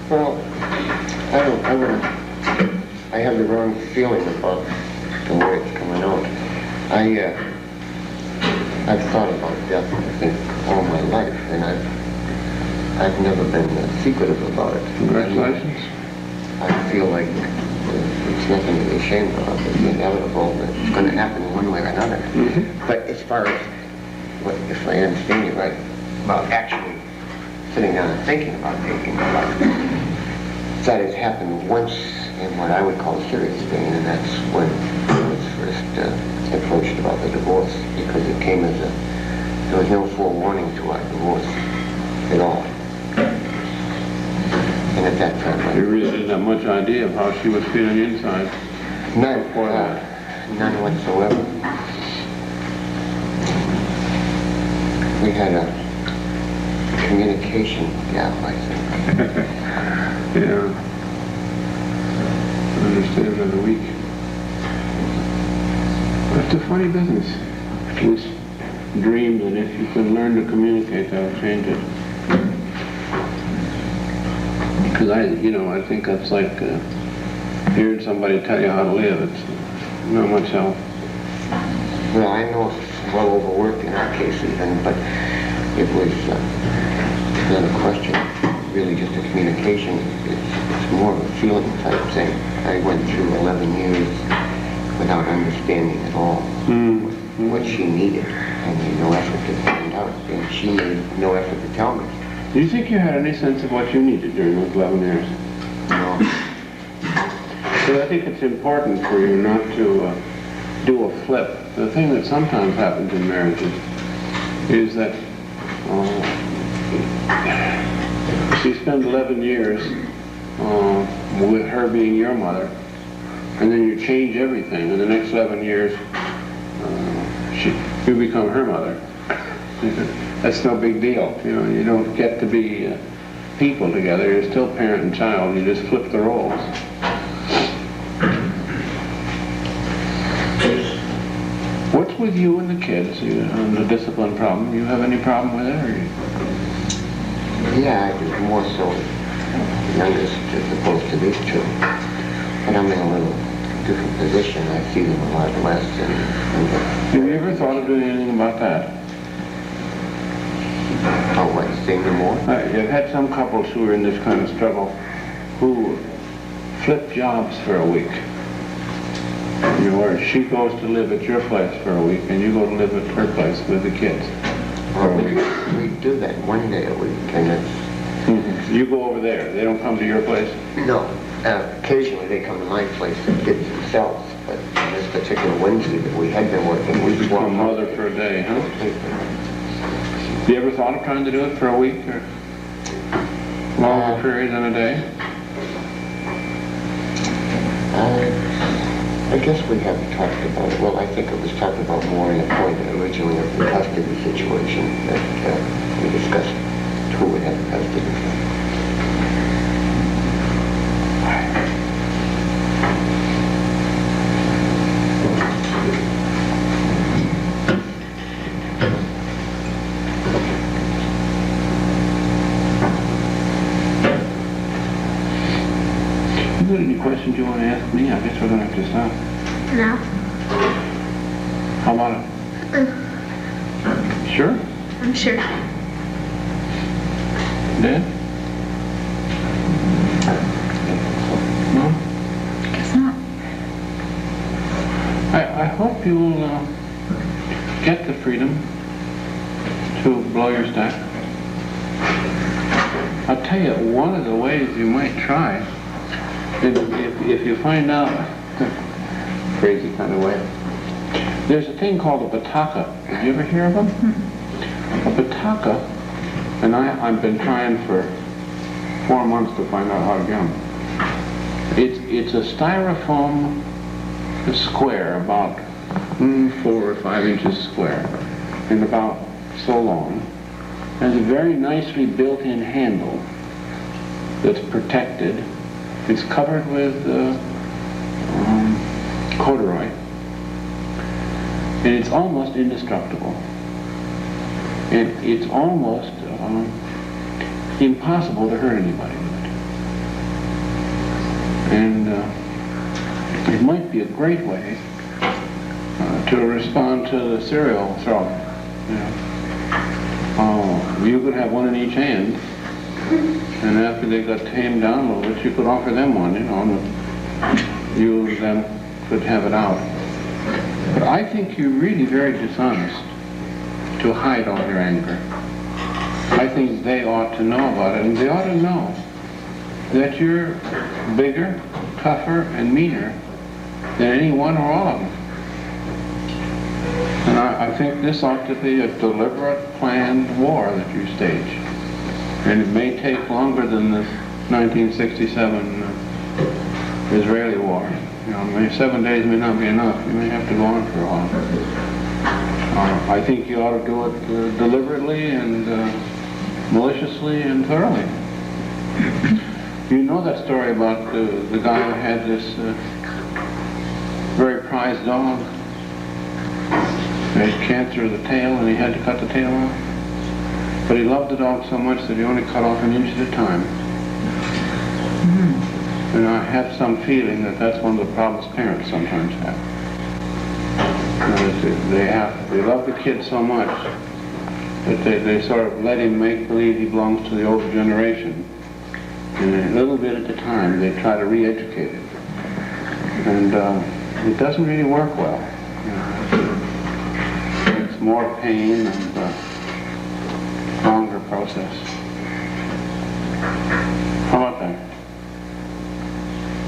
Well, I have the wrong feeling about the way it's coming out. I've thought about death, I think, all my life, and I've never been secretive about it. Congratulations. I feel like it's nothing to be ashamed of. It's inevitable. It's going to happen one way or another. Mm-hmm. But as far as, if I understand you right, about actually sitting down and thinking about taking my life, that has happened once in what I would call serious pain, and that's when I was first approached about the divorce, because it came as there was no forewarning to our divorce at all. And at that time, You really didn't have much idea of how she was feeling inside. none whatsoever. We had a communication gap, I think. Yeah. I understand that a week. It's a funny business. This dream that if you can learn to communicate, that'll change it. Because I think that's like hearing somebody tell you how to live. It's not much help. Well, I know it's well overworked in our case even, but it was not a question, really just a communication. It's more of a feeling type thing. I went through 11 years without understanding at all what she needed. I made no effort to find out, and she made no effort to tell me. Do you think you had any sense of what you needed during those 11 years? No. So I think it's important for you not to do a flip. The thing that sometimes happens in marriages is that you spend 11 years with her being your mother, and then you change everything. In the next 11 years, you become her mother. That's no big deal. You know, you don't get to be people together. You're still parent and child. You just flip the roles. What's with you and the kids on the discipline problem? You have any problem with it? Or Yeah, I do, more so the youngest as opposed to these two. But I'm in a little different position. I see them a lot less. have you ever thought of doing anything about that? Oh, what, seeing them more? I've had some couples who are in this kind of struggle who flip jobs for a week. You know, where she goes to live at your place for a week and you go to live at her place with the kids for a week. We do that one day a week, and it's... You go over there. They don't come to your place? No. Occasionally they come to my place, the kids themselves. But this particular Wednesday that we had been working, we Become swapped mother for a day, huh? You ever thought of trying to do it for a week or longer period than a day? I guess we haven't talked about it. Well, I think it was talked about more in the point originally of the custody situation that we discussed who would have the custody. You got any questions you want to ask me? I guess we're going to have to stop. No. How about it? Sure? I'm sure. Dad? No? Guess not. I hope you'll get the freedom to blow your stack. I'll tell you, one of the ways you might try, if you find out, crazy kind of way, there's a thing called a bataka. Did you ever hear of them? A bataka, and I've been trying for 4 months to find out how to get them. It's a styrofoam square, about 4 or 5 inches square, and about so long. Has a very nicely built-in handle that's protected. It's covered with corduroy, and it's almost indestructible. And it's almost impossible to hurt anybody with it. And it might be a great way to respond to the serial throwing. You know. You could have one in each hand, and after they got tamed down a little bit, you could offer them one, you know, and you then could have it out. But I think you're really very dishonest to hide all your anger. I think they ought to know about it, and they ought to know that you're bigger, tougher, and meaner than any one or all of them. And I think this ought to be a deliberate, planned war that you stage. And it may take longer than the 1967 Israeli war. You know, 7 days may not be enough. You may have to go on for a while. I think you ought to do it deliberately and maliciously and thoroughly. You know that story about the guy who had this very prized dog. He had cancer of the tail and he had to cut the tail off. But he loved the dog so much that he only cut off an inch at a time. And I have some feeling that that's one of the problems parents sometimes have. They love the kid so much that they sort of let him make believe he belongs to the older generation. And a little bit at a time they try to re-educate it. And it doesn't really work well. You know, it's more pain and longer process. How about that?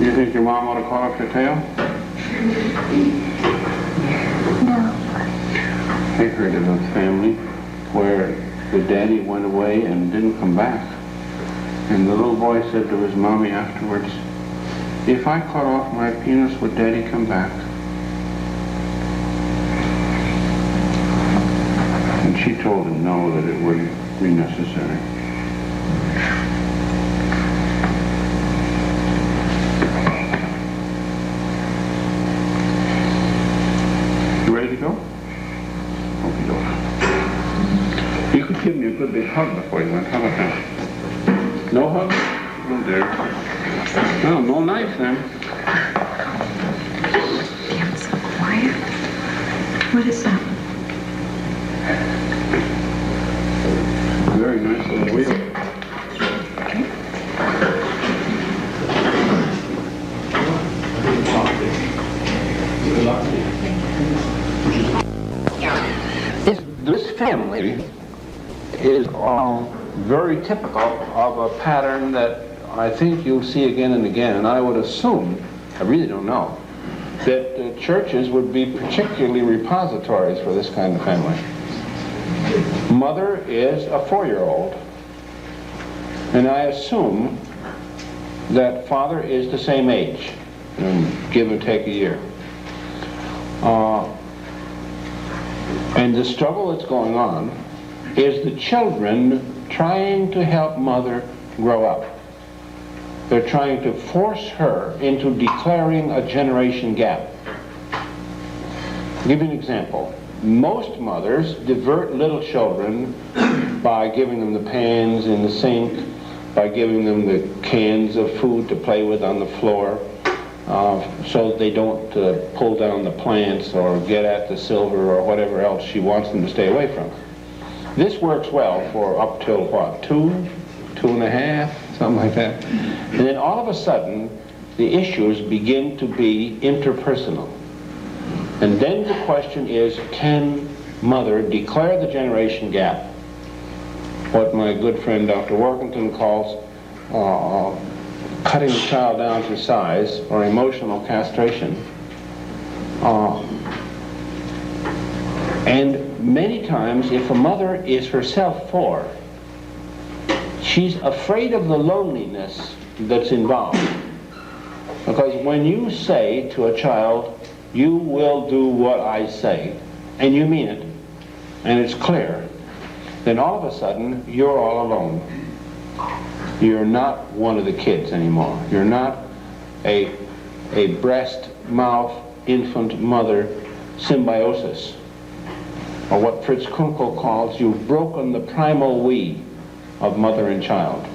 You think your mom ought to cut off your tail? No. I heard of a family where the daddy went away and didn't come back. And the little boy said to his mommy afterwards, "If I cut off my penis, would daddy come back?" And she told him no, that it wouldn't be necessary. You ready to go? Okay. You could give me a good big hug before you went. How about that? No hug? Oh dear. No, no knife then. Damn, so quiet. What is that? Very nice little wheel. This family is very typical of a pattern that I think you'll see again and again, and I would assume, I really don't know, that churches would be particularly repositories for this kind of family. Mother is a 4-year-old, and I assume that father is the same age, give or take a year. And the struggle that's going on is the children trying to help mother grow up. They're trying to force her into declaring a generation gap. I'll give you an example. Most mothers divert little children by giving them the pans in the sink, by giving them the cans of food to play with on the floor, so that they don't pull down the plants or get at the silver or whatever else she wants them to stay away from. This works well for up till what, 2, 2.5, something like that. And then all of a sudden, the issues begin to be interpersonal. And then the question is, can mother declare the generation gap? What my good friend Dr. Workington calls cutting the child down to size, or emotional castration. And many times, if a mother is herself 4, she's afraid of the loneliness that's involved. Because when you say to a child, you will do what I say, and you mean it, and it's clear, then all of a sudden, you're all alone. You're not one of the kids anymore. You're not a breast, mouth, infant, mother symbiosis, or what Fritz Kunkel calls, you've broken the primal we of mother and child.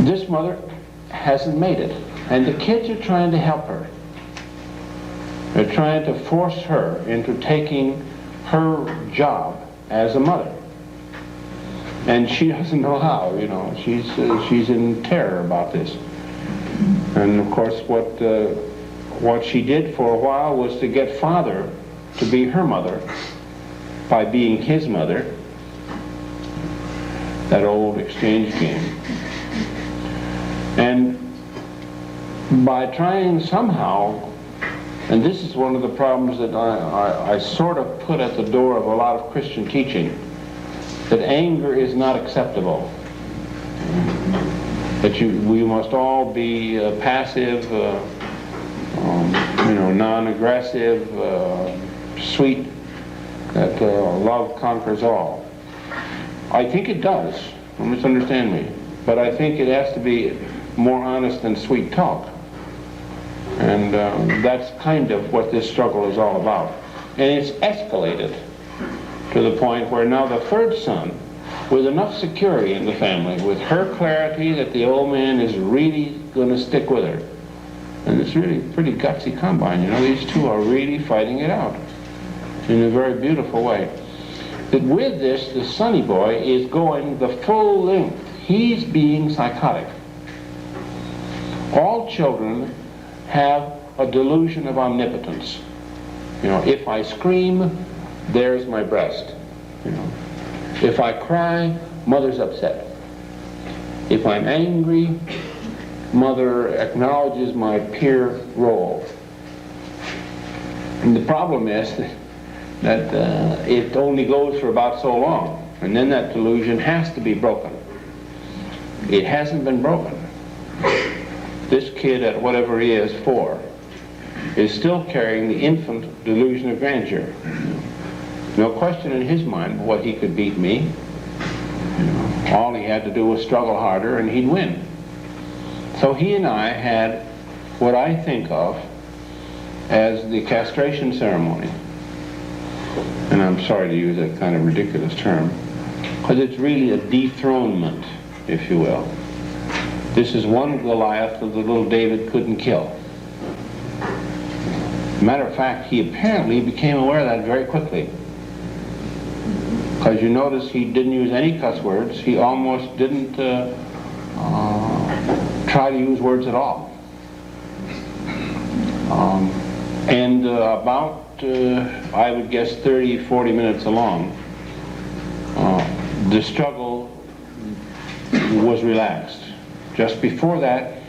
This mother hasn't made it, and the kids are trying to help her. They're trying to force her into taking her job as a mother. And she doesn't know how, you know. She's in terror about this. And of course, what she did for a while was to get father to be her mother by being his mother. That old exchange game. And by trying somehow, and this is one of the problems that I sort of put at the door of a lot of Christian teaching, that anger is not acceptable. That we must all be passive, non-aggressive, sweet, that love conquers all. I think it does, don't misunderstand me, but I think it has to be more honest than sweet talk. And that's kind of what this struggle is all about. And it's escalated to the point where now the third son, with enough security in the family, with her clarity that the old man is really going to stick with her. And it's really a pretty gutsy combine, you know. These two are really fighting it out in a very beautiful way. That with this, the sonny boy is going the full length. He's being psychotic. All children have a delusion of omnipotence. You know, if I scream, there's my breast. You know, if I cry, mother's upset. If I'm angry, mother acknowledges my peer role. And the problem is that it only goes for about so long, and then that delusion has to be broken. It hasn't been broken. This kid, at whatever he is, 4, is still carrying the infant delusion of grandeur. No question in his mind what he could beat me. All he had to do was struggle harder and he'd win. So he and I had what I think of as the castration ceremony. And I'm sorry to use that kind of ridiculous term, because it's really a dethronement, if you will. This is one Goliath that the little David couldn't kill. Matter of fact, he apparently became aware of that very quickly. Because you notice he didn't use any cuss words. He almost didn't try to use words at all. And about, I would guess, 30, 40 minutes along, the struggle was relaxed. Just before that,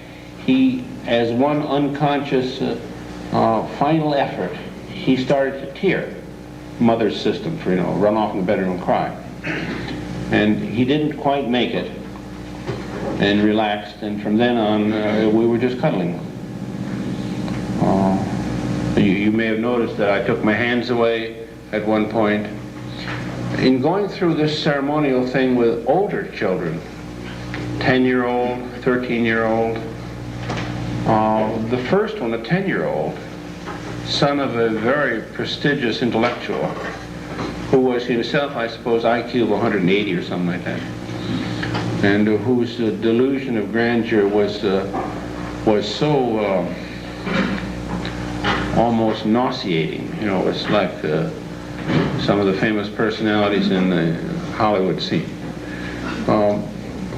he as one unconscious final effort, he started to tear mother's system for, run off in the bedroom and cry. And he didn't quite make it, and relaxed, and from then on, we were just cuddling. You may have noticed that I took my hands away at one point. In going through this ceremonial thing with older children, 10-year-old, 13-year-old, the first one, a 10-year-old, son of a very prestigious intellectual, who was himself, I suppose, IQ of 180 or something like that, and whose delusion of grandeur was so almost nauseating. It's like some of the famous personalities in the Hollywood scene.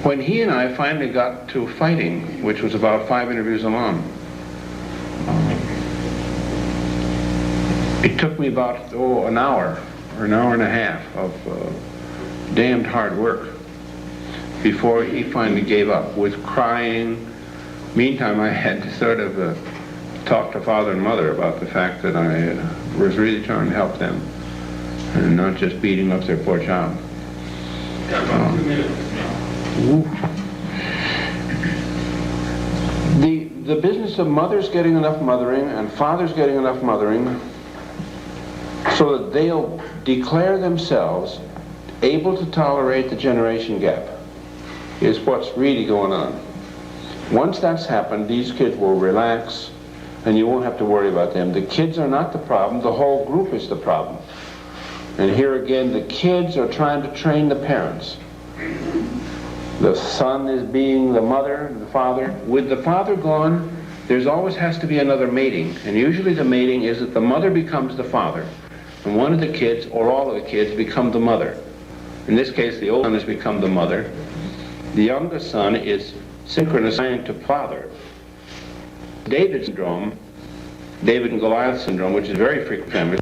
When he and I finally got to fighting, which was about 5 interviews along, it took me about an hour or an hour and a half of damned hard work before he finally gave up with crying. Meantime, I had to sort of talk to father and mother about the fact that I was really trying to help them and not just beating up their poor child. The business of mothers getting enough mothering and fathers getting enough mothering so that they'll declare themselves able to tolerate the generation gap is what's really going on. Once that's happened, these kids will relax and you won't have to worry about them. The kids are not the problem, the whole group is the problem. And here again, the kids are trying to train the parents. The son is being the mother, the father. With the father gone, there's always has to be another mating. And usually the mating is that the mother becomes the father, and one of the kids, or all of the kids, become the mother. In this case, the old son has become the mother. The youngest son is synchronized to father. David syndrome, David and Goliath syndrome, which is very frequent in families,